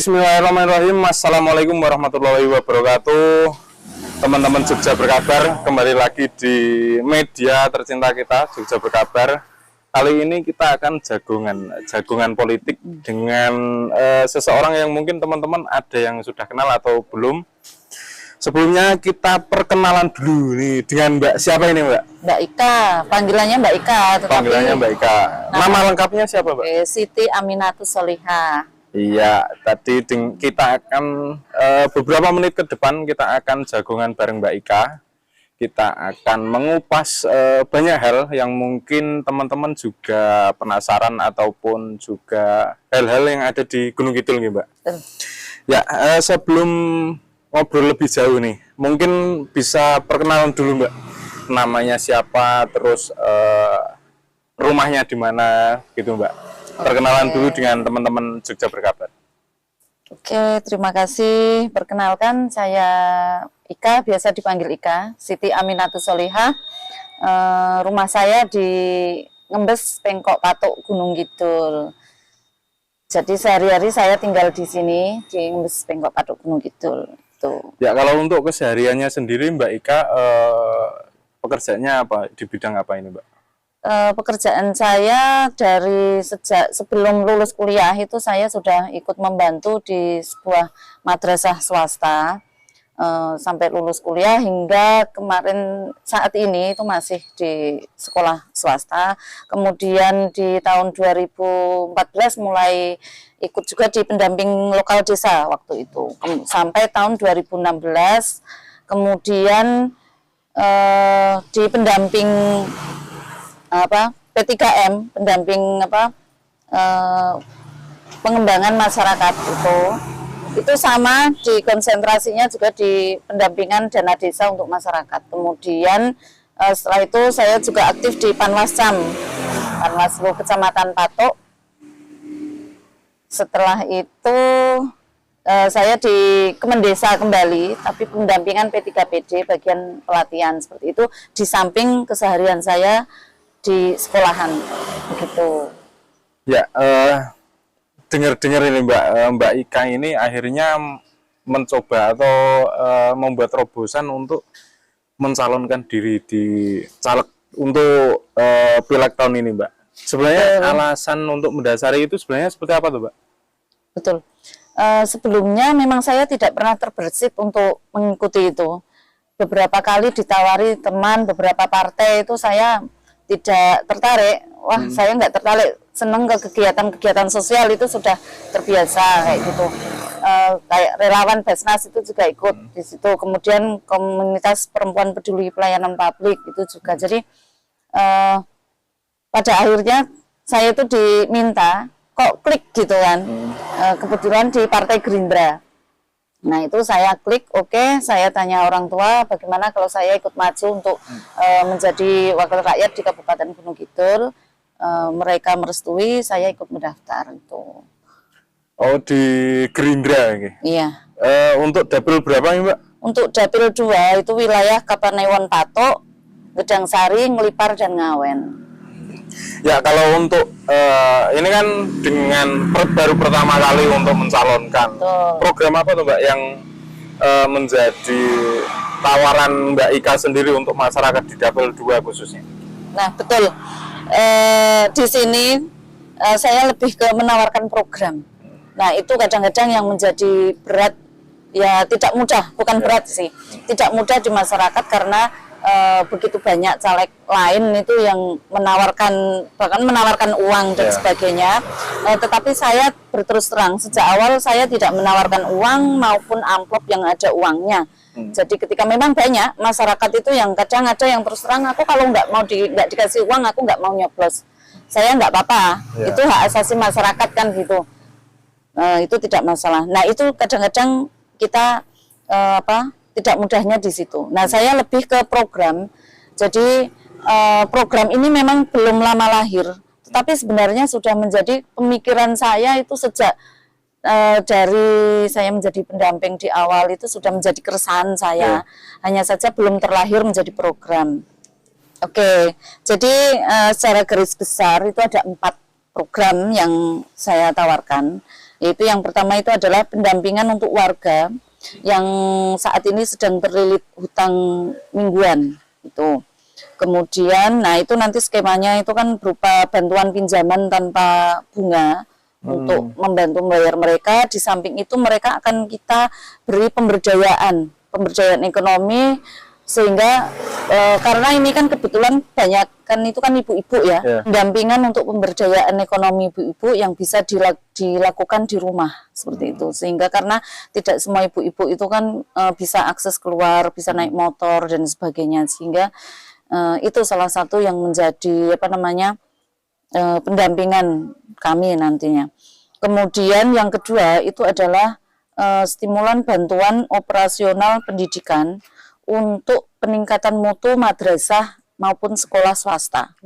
Bismillahirrahmanirrahim. Assalamualaikum warahmatullahi wabarakatuh. Teman-teman Jogja Berkabar, kembali lagi di media tercinta kita, Jogja Berkabar. Kali ini kita akan jagungan politik dengan seseorang yang mungkin teman-teman ada yang sudah kenal atau belum. Sebelumnya kita perkenalan dulu nih dengan Mbak siapa ini, Mbak? Mbak Ika, panggilannya Mbak Ika. Panggilannya Mbak Ika. Nama lengkapnya siapa, Mbak? Siti Aminatus Solihah. Iya, tadi kita akan beberapa menit ke depan kita akan jagongan bareng Mbak Ika. Kita akan mengupas banyak hal yang mungkin teman-teman juga penasaran ataupun juga hal-hal yang ada di Gunung Kidul nih, Mbak. Ya, sebelum ngobrol lebih jauh nih, mungkin bisa perkenalan dulu, Mbak. Namanya siapa, terus rumahnya di mana gitu, Mbak. Perkenalan dulu dengan teman-teman Jogja Berkabar. Oke, terima kasih. Perkenalkan, saya Ika, biasa dipanggil Ika, Siti Aminatus Solihah. Rumah saya di Ngembes, Pengkok Patuk, Gunung Kidul. Jadi sehari-hari saya tinggal di sini, di Ngembes, Pengkok Patuk, Gunung Kidul. Tuh. Ya, kalau untuk kesehariannya sendiri, Mbak Ika, pekerjaannya apa, di bidang apa ini, Mbak? Pekerjaan saya dari sejak sebelum lulus kuliah itu saya sudah ikut membantu di sebuah madrasah swasta sampai lulus kuliah hingga kemarin saat ini itu masih di sekolah swasta. Kemudian di tahun 2014 mulai ikut juga di pendamping lokal desa waktu itu sampai tahun 2016. Kemudian di pendamping P3M, pendamping pengembangan masyarakat itu sama, di konsentrasinya juga di pendampingan dana desa untuk masyarakat. Kemudian setelah itu saya juga aktif di Panwascam, Panwaslu Kecamatan Patuk. Setelah itu saya di Kemendesa kembali, tapi pendampingan P3PD bagian pelatihan seperti itu di samping keseharian saya di sekolahan begitu. Ya, dengar-dengar ini Mbak Ika ini akhirnya mencoba atau membuat terobosan untuk mencalonkan diri di caleg untuk pileg tahun ini, Mbak. Sebenarnya alasan untuk mendasari itu sebenarnya seperti apa tuh, Mbak? Betul. Sebelumnya memang saya tidak pernah terbersit untuk mengikuti itu. Beberapa kali ditawari teman, beberapa partai itu saya tidak tertarik. Wah, saya nggak tertarik, seneng ke kegiatan-kegiatan sosial itu sudah terbiasa kayak gitu. Kayak relawan Basnas itu juga ikut di situ. Kemudian komunitas perempuan peduli pelayanan publik itu juga. Jadi pada akhirnya saya itu diminta kok klik gitu kan. Kebetulan di Partai Gerindra. Nah itu saya klik, oke, saya tanya orang tua bagaimana kalau saya ikut maju untuk menjadi wakil rakyat di Kabupaten Gunung Kidul. Mereka merestui, saya ikut mendaftar itu. Oh, di Gerindra ini? Iya. Untuk dapil berapa nih, Mbak? Untuk dapil 2 itu wilayah Kapanewon Patuk, Gedang Sari, Ngelipar, dan Ngawen. Ya, kalau untuk ini kan dengan baru pertama kali untuk mencalonkan. Betul. Program apa tuh, Mbak, yang menjadi tawaran Mbak Ika sendiri untuk masyarakat di dapil 2 khususnya? Nah, betul. Di sini saya lebih ke menawarkan program. Nah, itu kadang-kadang yang menjadi berat, ya tidak mudah, bukan berat sih, tidak mudah di masyarakat karena begitu banyak caleg lain itu yang menawarkan, bahkan menawarkan uang dan sebagainya. Tetapi saya berterus terang, sejak awal saya tidak menawarkan uang maupun amplop yang ada uangnya. Jadi ketika memang banyak masyarakat itu yang kadang ada yang terus terang, aku kalau nggak dikasih uang aku nggak mau nyoblos, saya nggak apa-apa, itu hak asasi masyarakat kan gitu. Itu tidak masalah. Nah itu kadang-kadang kita tidak mudahnya di situ. Nah saya lebih ke program. Jadi program ini memang belum lama lahir, tetapi sebenarnya sudah menjadi pemikiran saya itu sejak dari saya menjadi pendamping di awal itu sudah menjadi keresahan saya. Hanya saja belum terlahir menjadi program. Oke, jadi secara garis besar itu ada 4 program yang saya tawarkan. Yaitu yang pertama itu adalah pendampingan untuk warga yang saat ini sedang terlilit hutang mingguan itu. Kemudian, nah itu nanti skemanya itu kan berupa bantuan pinjaman tanpa bunga untuk membantu membayar mereka. Di samping itu mereka akan kita beri pemberdayaan ekonomi sehingga karena ini kan kebetulan banyak kan itu kan ibu-ibu ya, pendampingan untuk pemberdayaan ekonomi ibu-ibu yang bisa dilakukan di rumah seperti itu, sehingga karena tidak semua ibu-ibu itu kan bisa akses keluar, bisa naik motor dan sebagainya, sehingga itu salah satu yang menjadi pendampingan kami nantinya. Kemudian yang kedua itu adalah stimulan bantuan operasional pendidikan untuk peningkatan mutu madrasah maupun sekolah swasta.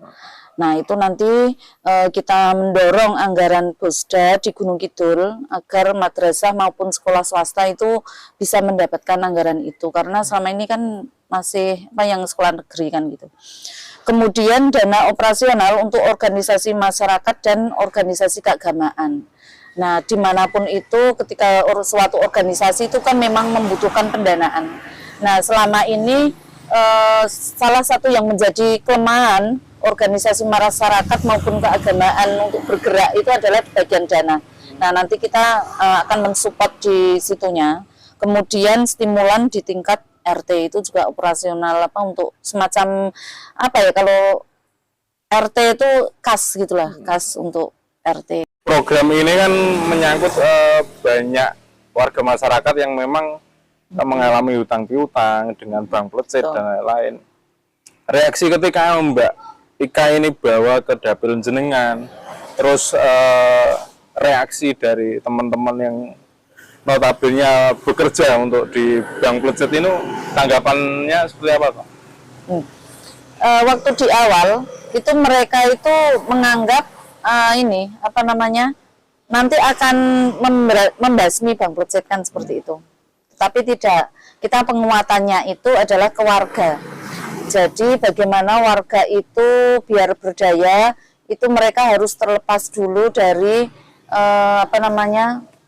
Nah itu nanti kita mendorong anggaran Bosda di Gunung Kidul agar madrasah maupun sekolah swasta itu bisa mendapatkan anggaran itu, karena selama ini kan masih yang sekolah negeri kan gitu. Kemudian dana operasional untuk organisasi masyarakat dan organisasi keagamaan. Nah dimanapun itu ketika suatu organisasi itu kan memang membutuhkan pendanaan. Nah selama ini salah satu yang menjadi kelemahan organisasi masyarakat maupun keagamaan untuk bergerak itu adalah bagian dana. Nah nanti kita akan mensupport di situnya. Kemudian stimulan di tingkat RT itu juga operasional untuk semacam kalau RT itu kas gitulah, kas untuk RT. Program ini kan menyangkut banyak warga masyarakat yang memang mengalami hutang piutang dengan bank plecet dan lain-lain. Reaksi ketika Mbak Ika ini bawa ke dapil jenengan, terus reaksi dari teman-teman yang notabene bekerja untuk di bank plecet ini, tanggapannya seperti apa, Pak? Waktu di awal itu mereka itu menganggap nanti akan membasmi bank plecet kan seperti itu. Tapi tidak, kita penguatannya itu adalah ke warga. Jadi bagaimana warga itu biar berdaya, itu mereka harus terlepas dulu dari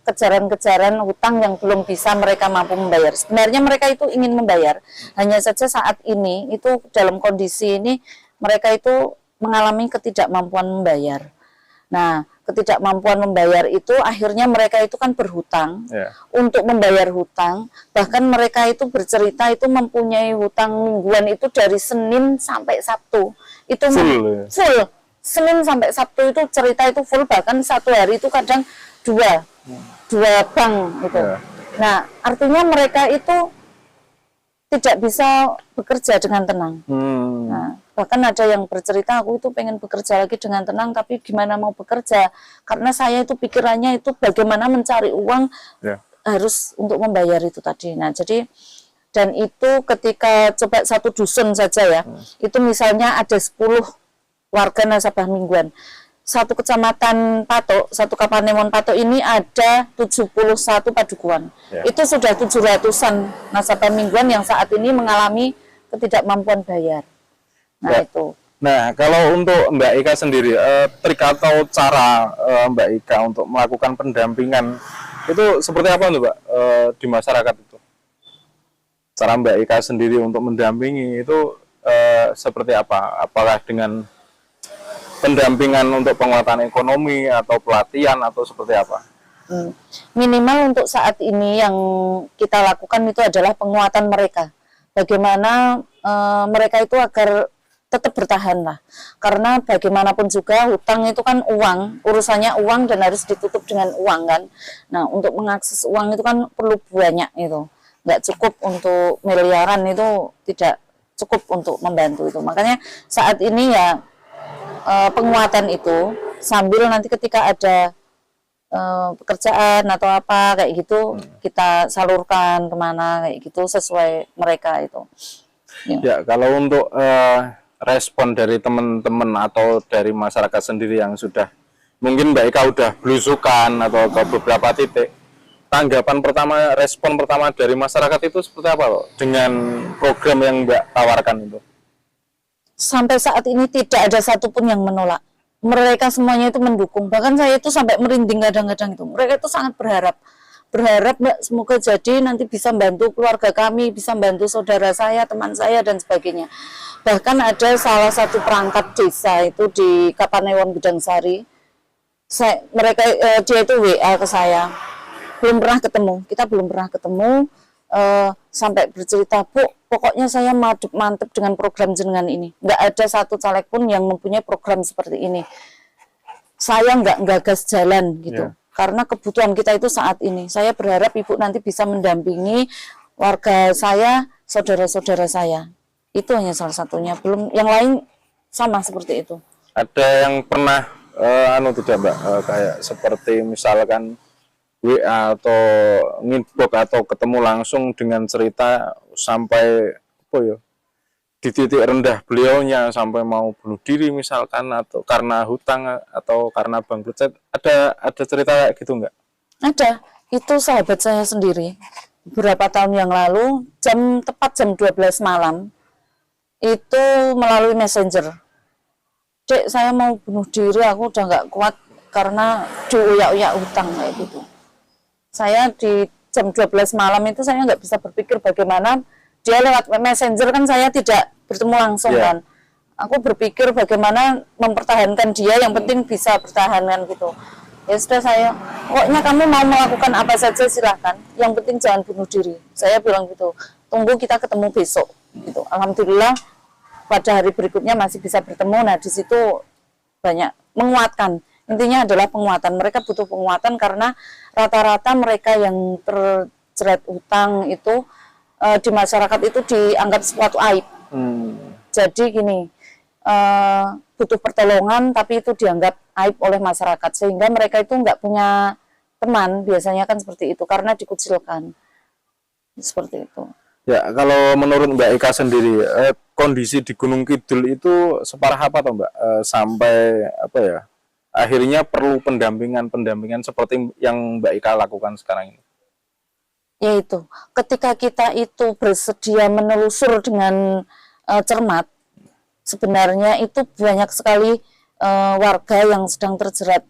kejaran-kejaran hutang yang belum bisa mereka mampu membayar. Sebenarnya mereka itu ingin membayar, hanya saja saat ini itu dalam kondisi ini mereka itu mengalami ketidakmampuan membayar. Nah, ketidakmampuan membayar itu akhirnya mereka itu kan berhutang untuk membayar hutang. Bahkan mereka itu bercerita itu mempunyai hutang mingguan itu dari Senin sampai Sabtu. Itu full. Senin sampai Sabtu itu cerita itu full, bahkan satu hari itu kadang dua bank gitu. Nah, artinya mereka itu tidak bisa bekerja dengan tenang. Nah, bahkan ada yang bercerita, aku itu pengen bekerja lagi dengan tenang, tapi gimana mau bekerja? Karena saya itu pikirannya itu bagaimana mencari uang harus untuk membayar itu tadi. Nah, jadi dan itu ketika coba satu dusun saja ya, itu misalnya ada 10 warga nasabah mingguan. Satu kecamatan Patok, satu Kapanewon Patok ini ada 71 padukuhan. Itu sudah 700-an nasabah mingguan yang saat ini mengalami ketidakmampuan bayar. Nah itu. Nah kalau untuk Mbak Ika sendiri, trik atau cara Mbak Ika untuk melakukan pendampingan itu seperti apa tuh Mbak di masyarakat itu? Cara Mbak Ika sendiri untuk mendampingi itu seperti apa? Apakah dengan pendampingan untuk penguatan ekonomi atau pelatihan atau seperti apa? Minimal untuk saat ini yang kita lakukan itu adalah penguatan mereka. Bagaimana mereka itu agar tetap bertahan lah. Karena bagaimanapun juga hutang itu kan uang, urusannya uang dan harus ditutup dengan uang kan. Nah untuk mengakses uang itu kan perlu banyak itu. Nggak cukup untuk miliaran, itu tidak cukup untuk membantu itu. Makanya saat ini ya penguatan itu sambil nanti ketika ada pekerjaan atau apa kayak gitu kita salurkan kemana kayak gitu sesuai mereka itu. Ya kalau untuk respon dari teman-teman atau dari masyarakat sendiri yang sudah mungkin Mbak Ika udah belusukan atau ke beberapa titik, tanggapan pertama, respon pertama dari masyarakat itu seperti apa loh dengan program yang Mbak tawarkan itu? Sampai saat ini tidak ada satupun yang menolak. mereka semuanya itu mendukung. Bahkan saya itu sampai merinding kadang-kadang itu. Mereka itu sangat berharap Mbak, semoga jadi nanti bisa bantu keluarga kami, bisa bantu saudara saya, teman saya dan sebagainya. Bahkan ada salah satu perangkat desa itu di Kapanewon Gedangsari. Dia itu WA ke saya. Belum pernah ketemu. Kita belum pernah ketemu. Sampai bercerita, Bu, pokoknya saya mantep dengan program jenengan ini. Nggak ada satu caleg pun yang mempunyai program seperti ini. Saya nggak gagas jalan gitu. Karena kebutuhan kita itu saat ini. Saya berharap Ibu nanti bisa mendampingi warga saya, saudara-saudara saya. Itu hanya salah satunya. Belum yang lain sama seperti itu. Ada yang pernah tidak Mbak, kayak seperti misalkan WA atau inbox atau ketemu langsung dengan cerita sampai apa ya, di titik rendah beliaunya sampai mau bunuh diri misalkan, atau karena hutang atau karena bangkrut. Ada cerita kayak gitu nggak? Ada. Itu sahabat saya sendiri. Beberapa tahun yang lalu, tepat jam 12 malam, itu melalui messenger. Dek, saya mau bunuh diri, aku udah nggak kuat karena diuyak-uyak hutang kayak gitu. Saya di jam 12 malam itu saya nggak bisa berpikir bagaimana dia lewat messenger, kan saya tidak bertemu langsung kan. Aku berpikir bagaimana mempertahankan dia, yang penting bisa bertahanan gitu. Ya sudah, saya, pokoknya kamu mau melakukan apa saja silahkan, yang penting jangan bunuh diri. Saya bilang gitu, tunggu kita ketemu besok gitu. Alhamdulillah pada hari berikutnya masih bisa bertemu. Nah di situ banyak menguatkan. Intinya adalah penguatan. Mereka butuh penguatan karena rata-rata mereka yang terjerat utang itu di masyarakat itu dianggap suatu aib. Jadi gini, butuh pertolongan tapi itu dianggap aib oleh masyarakat, sehingga mereka itu nggak punya teman, biasanya kan seperti itu karena dikucilkan. Seperti itu. Ya, kalau menurut Mbak Ika sendiri, kondisi di Gunung Kidul itu separah apa toh Mbak? Sampai apa ya? Akhirnya perlu pendampingan seperti yang Mbak Ika lakukan sekarang ini. Yaitu ketika kita itu bersedia menelusur dengan cermat, sebenarnya itu banyak sekali warga yang sedang terjerat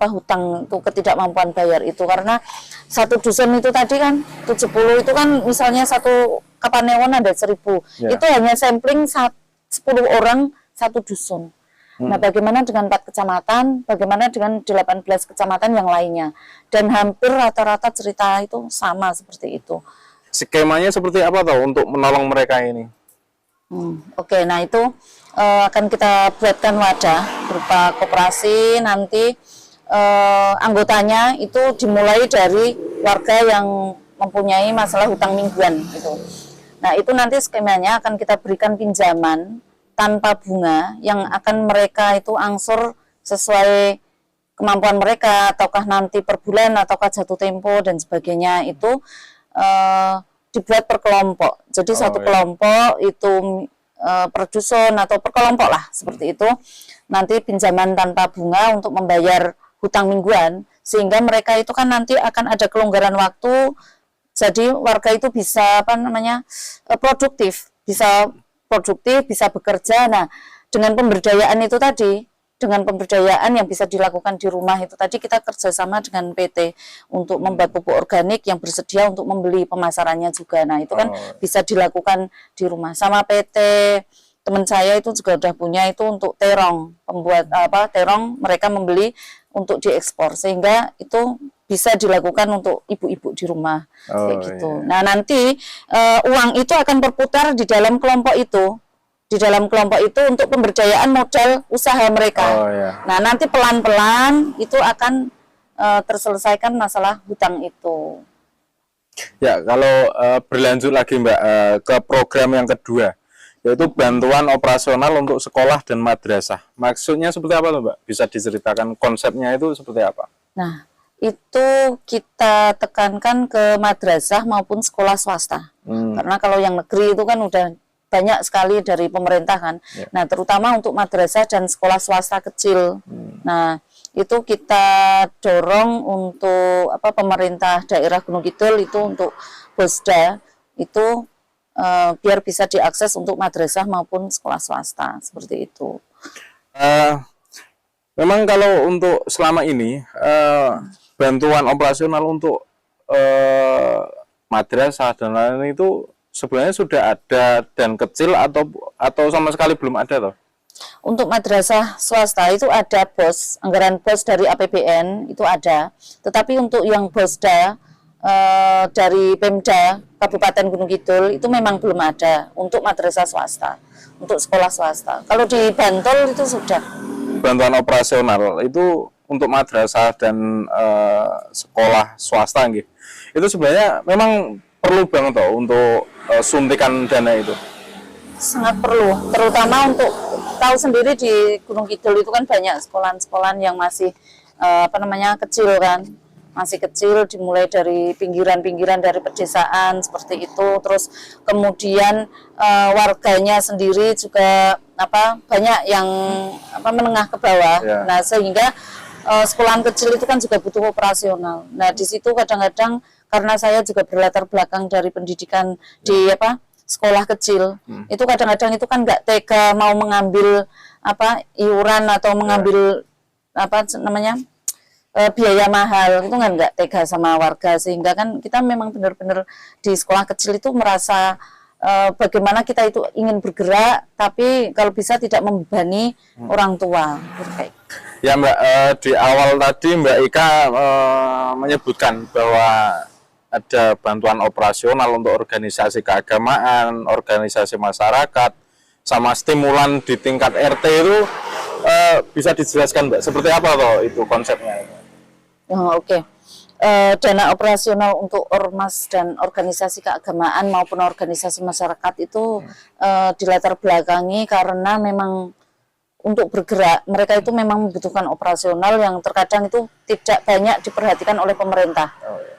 hutang, itu ketidakmampuan bayar itu. Karena satu dusun itu tadi kan 70 itu kan, misalnya satu Kapanewon ada 1000, itu hanya sampling 10 orang satu dusun. Nah, bagaimana dengan 4 kecamatan, bagaimana dengan 18 kecamatan yang lainnya, dan hampir rata-rata cerita itu sama seperti itu. Skemanya seperti apa toh untuk menolong mereka ini? Oke, nah itu akan kita buatkan wadah berupa koperasi. Nanti anggotanya itu dimulai dari warga yang mempunyai masalah hutang mingguan gitu. Nah itu nanti skemanya akan kita berikan pinjaman tanpa bunga yang akan mereka itu angsur sesuai kemampuan mereka, ataukah nanti per bulan ataukah jatuh tempo dan sebagainya. Itu dibuat per kelompok. Jadi satu kelompok itu per dusun atau per kelompok lah seperti itu. Nanti pinjaman tanpa bunga untuk membayar hutang mingguan, sehingga mereka itu kan nanti akan ada kelonggaran waktu. Jadi warga itu bisa produktif, bisa bekerja. Nah, dengan pemberdayaan itu tadi, dengan pemberdayaan yang bisa dilakukan di rumah itu tadi, kita kerjasama dengan PT untuk membuat pupuk organik yang bersedia untuk membeli pemasarannya juga. Nah itu kan bisa dilakukan di rumah. Sama PT teman saya itu juga udah punya itu untuk terong, terong mereka membeli untuk diekspor, sehingga itu bisa dilakukan untuk ibu-ibu di rumah kayak gitu. Nah nanti uang itu akan berputar di dalam kelompok itu. Untuk pemberdayaan modal usaha mereka. Nah nanti pelan-pelan itu akan terselesaikan masalah hutang itu. Ya, kalau berlanjut lagi Mbak ke program yang kedua, yaitu bantuan operasional untuk sekolah dan madrasah. Maksudnya seperti apa tuh Mbak? Bisa diceritakan konsepnya itu seperti apa? Nah itu kita tekankan ke madrasah maupun sekolah swasta. Karena kalau yang negeri itu kan udah banyak sekali dari pemerintah kan. Nah terutama untuk madrasah dan sekolah swasta kecil. Nah itu kita dorong untuk pemerintah daerah Gunung Kidul itu untuk Bosda itu biar bisa diakses untuk madrasah maupun sekolah swasta seperti itu. Eh, memang kalau untuk selama ini bantuan operasional untuk madrasah dan lain-lain itu sebenarnya sudah ada dan kecil atau sama sekali belum ada toh? Untuk madrasah swasta itu ada BOS, anggaran BOS dari APBN itu ada. Tetapi untuk yang BOSDA dari Pemda Kabupaten Gunung Kidul itu memang belum ada untuk madrasah swasta, untuk sekolah swasta. Kalau di Bantul itu sudah. Bantuan operasional itu untuk madrasah dan sekolah swasta gitu. Itu sebenarnya memang perlu banget toh untuk suntikan dana itu. Sangat perlu, terutama untuk tahu sendiri di Gunung Kidul itu kan banyak sekolahan-sekolahan yang masih kecil kan, masih kecil, dimulai dari pinggiran-pinggiran dari pedesaan seperti itu, terus kemudian warganya sendiri juga banyak yang menengah ke bawah. Ya. Nah sehingga sekolahan kecil itu kan juga butuh operasional. Nah di situ kadang-kadang karena saya juga berlatar belakang dari pendidikan di sekolah kecil, itu kadang-kadang itu kan nggak tega mau mengambil iuran atau mengambil biaya mahal, itu kan nggak tega sama warga, sehingga kan kita memang benar-benar di sekolah kecil itu merasa bagaimana kita itu ingin bergerak, tapi kalau bisa tidak membebani orang tua. Ya Mbak, di awal tadi Mbak Ika menyebutkan bahwa ada bantuan operasional untuk organisasi keagamaan, organisasi masyarakat, sama stimulan di tingkat RT itu bisa dijelaskan Mbak, seperti apa toh itu konsepnya? Oke. Dana operasional untuk ormas dan organisasi keagamaan maupun organisasi masyarakat itu dilatar belakangi karena memang untuk bergerak mereka itu memang membutuhkan operasional yang terkadang itu tidak banyak diperhatikan oleh pemerintah.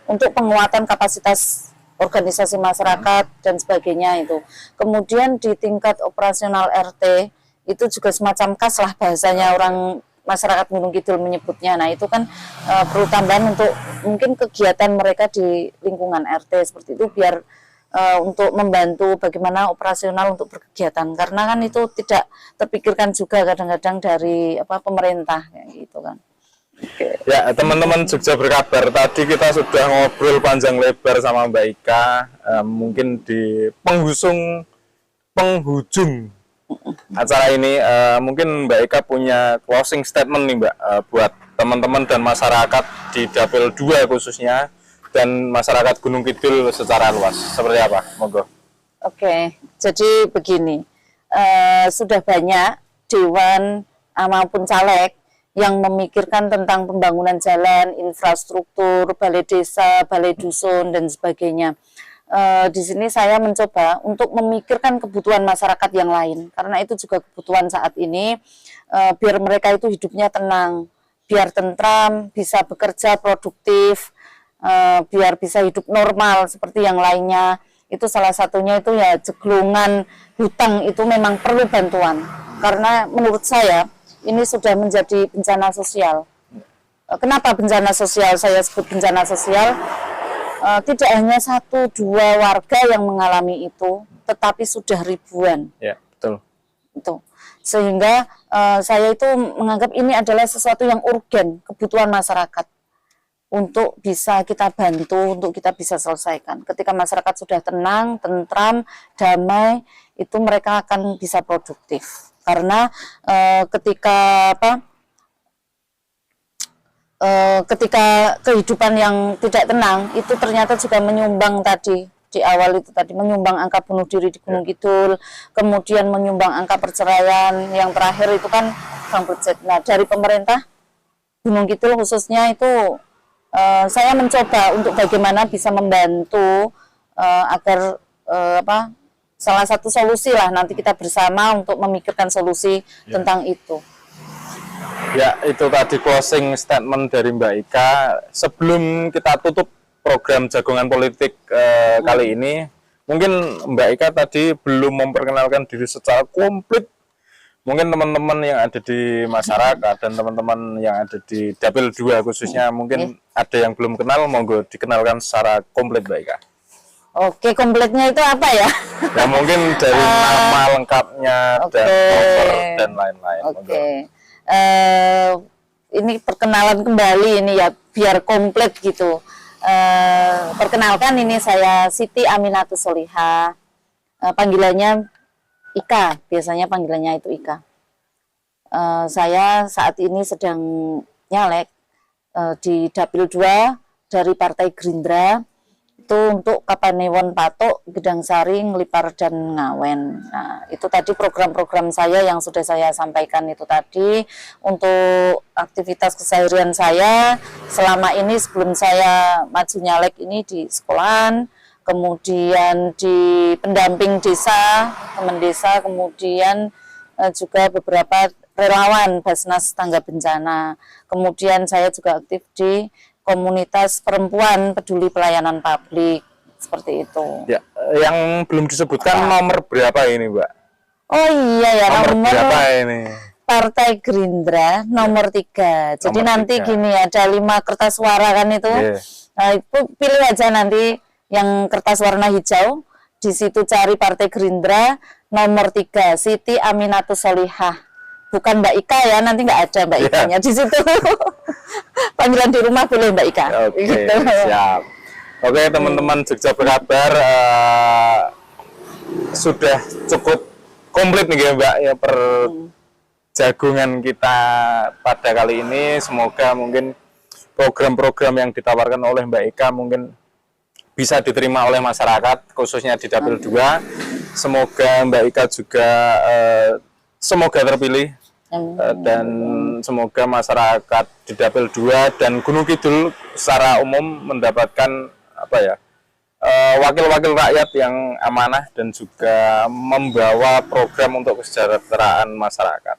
Untuk penguatan kapasitas organisasi masyarakat dan sebagainya itu. Kemudian di tingkat operasional RT itu juga semacam kas lah bahasanya orang masyarakat Gunung Kidul menyebutnya. Nah itu kan perlu tambahan untuk mungkin kegiatan mereka di lingkungan RT seperti itu biar untuk membantu bagaimana operasional untuk berkegiatan. Karena kan itu tidak terpikirkan juga kadang-kadang dari pemerintah kayak gitu kan. Ya, teman-teman Jogja Berkabar, tadi kita sudah ngobrol panjang lebar sama Mbak Ika, mungkin di penghujung acara ini, mungkin Mbak Ika punya closing statement nih Mbak, buat teman-teman dan masyarakat di Dapil 2 khususnya, dan masyarakat Gunung Kidul secara luas, seperti apa? Monggo. Oke, jadi begini, sudah banyak dewan maupun caleg yang memikirkan tentang pembangunan jalan, infrastruktur, balai desa, balai dusun, dan sebagainya. Di sini saya mencoba untuk memikirkan kebutuhan masyarakat yang lain, karena itu juga kebutuhan saat ini, biar mereka itu hidupnya tenang, biar tentram, bisa bekerja produktif, biar bisa hidup normal seperti yang lainnya. Itu salah satunya itu ya jeglungan hutang itu memang perlu bantuan, karena menurut saya ini sudah menjadi bencana sosial. Kenapa bencana sosial? Saya sebut bencana sosial, tidak hanya 1-2 warga yang mengalami itu, tetapi sudah ribuan. Ya, betul. Itu. Sehingga saya itu menganggap ini adalah sesuatu yang urgen, kebutuhan masyarakat untuk bisa kita bantu, untuk kita bisa selesaikan. Ketika masyarakat sudah tenang, tentram, damai, itu mereka akan bisa produktif. Karena ketika kehidupan yang tidak tenang itu ternyata juga menyumbang tadi di awal itu tadi menyumbang angka bunuh diri di Gunung Kidul, kemudian menyumbang angka perceraian, yang terakhir itu kan bangkrut. Nah dari pemerintah Gunung Kidul khususnya itu saya mencoba untuk bagaimana bisa membantu agar salah satu solusi lah nanti kita bersama untuk memikirkan solusi tentang itu. Ya, itu tadi closing statement dari Mbak Ika. Sebelum kita tutup program Jagongan Politik kali ini, mungkin Mbak Ika tadi belum memperkenalkan diri secara komplit. Mungkin teman-teman yang ada di masyarakat dan teman-teman yang ada di Dapil 2 khususnya, mungkin ada yang belum kenal, monggo dikenalkan secara komplit Mbak Ika. Oke, kompletnya itu apa ya? Ya mungkin dari nama lengkapnya dan nomor dan lain-lain. Oke. ini perkenalan kembali ini ya biar komplit gitu. Perkenalkan, ini saya Siti Aminatus Solihah, panggilannya Ika, biasanya panggilannya itu Ika. Saya saat ini sedang nyalek di Dapil 2 dari Partai Gerindra, itu untuk Kapanewon Patok, Gedang Sari, Ngelipar, dan Ngawen. Nah, itu tadi program-program saya yang sudah saya sampaikan itu tadi. Untuk aktivitas keseharian saya selama ini sebelum saya maju nyalek ini di sekolahan, kemudian di pendamping desa, teman desa, kemudian juga beberapa relawan Basnas Tangga Bencana. Kemudian saya juga aktif di komunitas perempuan peduli pelayanan publik, seperti itu. Ya, yang belum disebutkan nomor berapa ini, Mbak? Oh iya ya, Nomor berapa ini? Partai Gerindra nomor 3. Jadi Nomor nanti 3. gini, ada 5 kertas suara kan itu. Nah, itu pilih aja nanti yang kertas warna hijau. Di situ cari Partai Gerindra nomor 3, Siti Aminatus Solihah. Bukan Mbak Ika ya, nanti nggak ada Mbak Ikanya di situ. Panggilan di rumah boleh Mbak Ika. Oke, Gitu. siap. Oke, teman-teman Jogja Berkabar, sudah cukup komplit nih ya Mbak ya perjagungan kita pada kali ini. Semoga mungkin program-program yang ditawarkan oleh Mbak Ika mungkin bisa diterima oleh masyarakat, khususnya di Dapil 2. Semoga Mbak Ika juga semoga terpilih, dan semoga masyarakat di Dapil 2 dan Gunung Kidul secara umum mendapatkan wakil-wakil rakyat yang amanah dan juga membawa program untuk kesejahteraan masyarakat.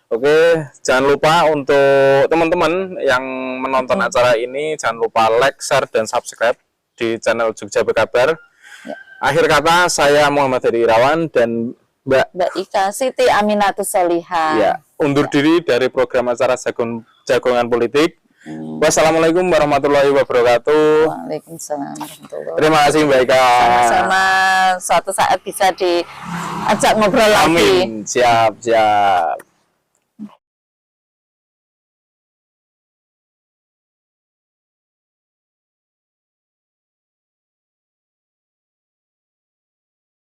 Oke, jangan lupa untuk teman-teman yang menonton acara ini, jangan lupa like, share, dan subscribe di channel Jogja Berkabar. Akhir kata, saya Muhammad Heri Irawan dan Mbak Ika Siti Aminatus Solihah. Ya, undur diri dari program acara Jagongan Politik. Wassalamualaikum warahmatullahi wabarakatuh. Waalaikumsalam warahmatullahi wabarakatuh. Terima kasih Mbak Ika. Sama-sama, suatu saat bisa diajak ngobrol lagi. Amin. Siap, siap.